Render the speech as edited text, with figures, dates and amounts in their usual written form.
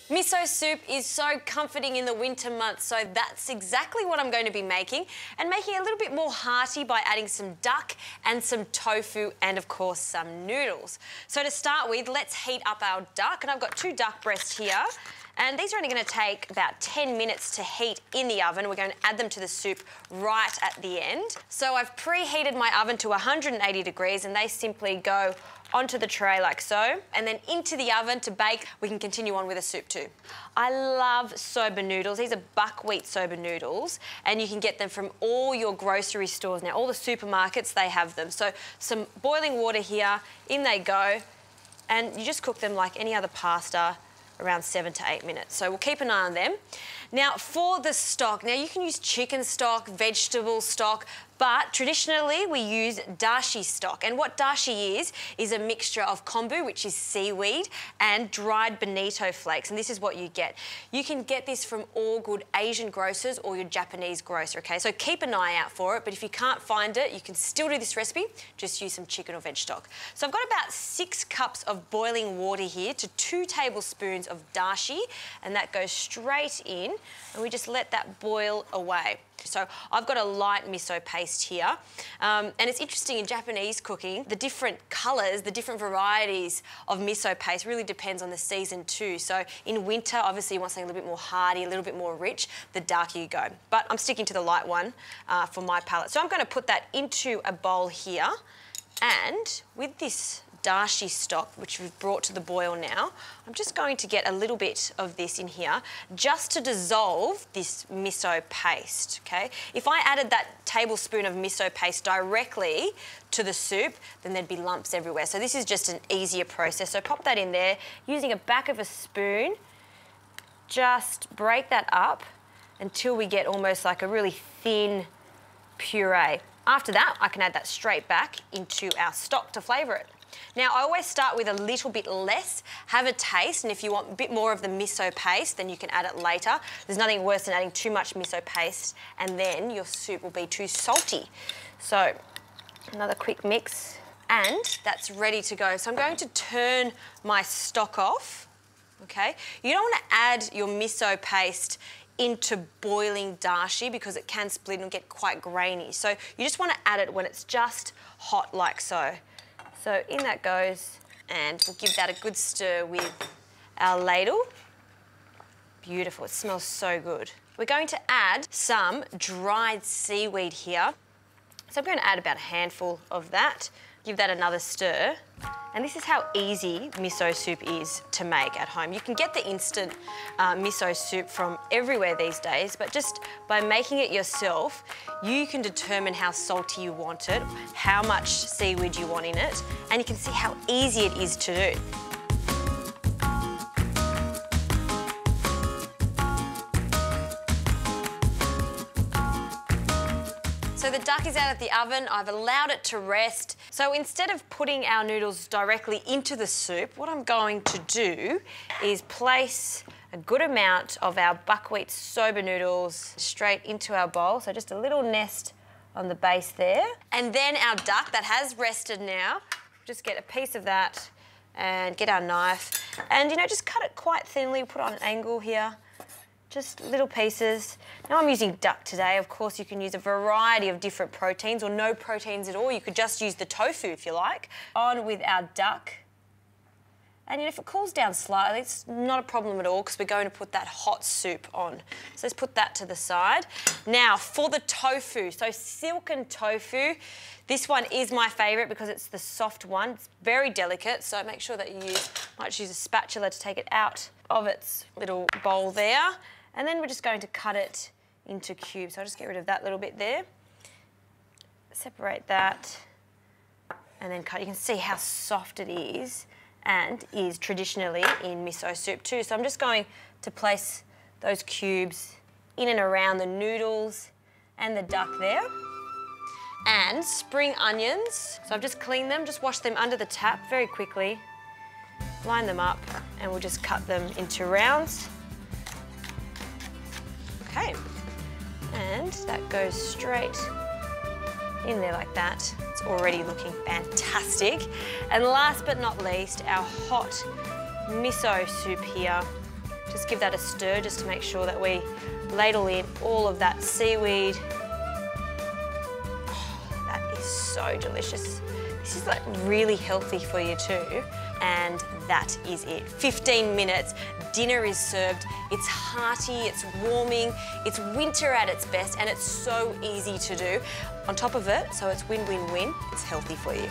Miso soup is so comforting in the winter months, so that's exactly what I'm going to be making, and making it a little bit more hearty by adding some duck and some tofu and, of course, some noodles. So to start with, let's heat up our duck, and I've got 2 duck breasts here. And these are only going to take about 10 minutes to heat in the oven. We're going to add them to the soup right at the end. So I've preheated my oven to 180 degrees, and they simply go onto the tray like so, and then into the oven to bake. We can continue on with the soup too. I love soba noodles. These are buckwheat soba noodles, and you can get them from all your grocery stores now. All the supermarkets, they have them. So some boiling water here, in they go, and you just cook them like any other pasta, around 7 to 8 minutes. So we'll keep an eye on them. Now for the stock, now you can use chicken stock, vegetable stock, but traditionally we use dashi stock. And what dashi is a mixture of kombu, which is seaweed, and dried bonito flakes. And this is what you get. You can get this from all good Asian grocers or your Japanese grocer, okay? So keep an eye out for it, but if you can't find it, you can still do this recipe, just use some chicken or veg stock. So I've got about 6 cups of boiling water here to 2 tablespoons of dashi, and that goes straight in, and we just let that boil away. So I've got a light miso paste here, and it's interesting in Japanese cooking, the different colours, the different varieties of miso paste really depends on the season too. So in winter, obviously you want something a little bit more hearty, a little bit more rich, the darker you go. But I'm sticking to the light one for my palate. So I'm going to put that into a bowl here, and with this dashi stock, which we've brought to the boil now, I'm just going to get a little bit of this in here just to dissolve this miso paste, okay? If I added that tablespoon of miso paste directly to the soup, then there'd be lumps everywhere. So this is just an easier process. So pop that in there, using a back of a spoon, just break that up until we get almost like a really thin puree. After that, I can add that straight back into our stock to flavour it. Now, I always start with a little bit less, have a taste, and if you want a bit more of the miso paste, then you can add it later. There's nothing worse than adding too much miso paste, and then your soup will be too salty. So, another quick mix, and that's ready to go. So I'm going to turn my stock off, okay? You don't want to add your miso paste into boiling dashi because it can split and get quite grainy. So you just want to add it when it's just hot like so. So in that goes, and we'll give that a good stir with our ladle. Beautiful, it smells so good. We're going to add some dried seaweed here. So I'm going to add about a handful of that, give that another stir. And this is how easy miso soup is to make at home. You can get the instant miso soup from everywhere these days, but just by making it yourself, you can determine how salty you want it, how much seaweed you want in it, and you can see how easy it is to do. So the duck is out of the oven, I've allowed it to rest. So instead of putting our noodles directly into the soup, what I'm going to do is place a good amount of our buckwheat soba noodles straight into our bowl. So just a little nest on the base there. And then our duck that has rested now, just get a piece of that and get our knife. And, you know, just cut it quite thinly, put it on an angle here. Just little pieces. Now I'm using duck today. Of course, you can use a variety of different proteins or no proteins at all. You could just use the tofu if you like. On with our duck. And if it cools down slightly, it's not a problem at all because we're going to put that hot soup on. So let's put that to the side. Now for the tofu, so silken tofu. This one is my favourite because it's the soft one. It's very delicate, so make sure that you might use a spatula to take it out of its little bowl there. And then we're just going to cut it into cubes. So I'll just get rid of that little bit there. Separate that and then cut. You can see how soft it is and is traditionally in miso soup too. So I'm just going to place those cubes in and around the noodles and the duck there. And spring onions. So I've just cleaned them, just washed them under the tap very quickly. Line them up and we'll just cut them into rounds. Okay, and that goes straight in there like that. It's already looking fantastic. And last but not least, our hot miso soup here. Just give that a stir just to make sure that we ladle in all of that seaweed. Oh, that is so delicious. This is like really healthy for you too. And that is it. 15 minutes, dinner is served. It's hearty, it's warming, it's winter at its best, and it's so easy to do. On top of it, so it's win-win-win, it's healthy for you.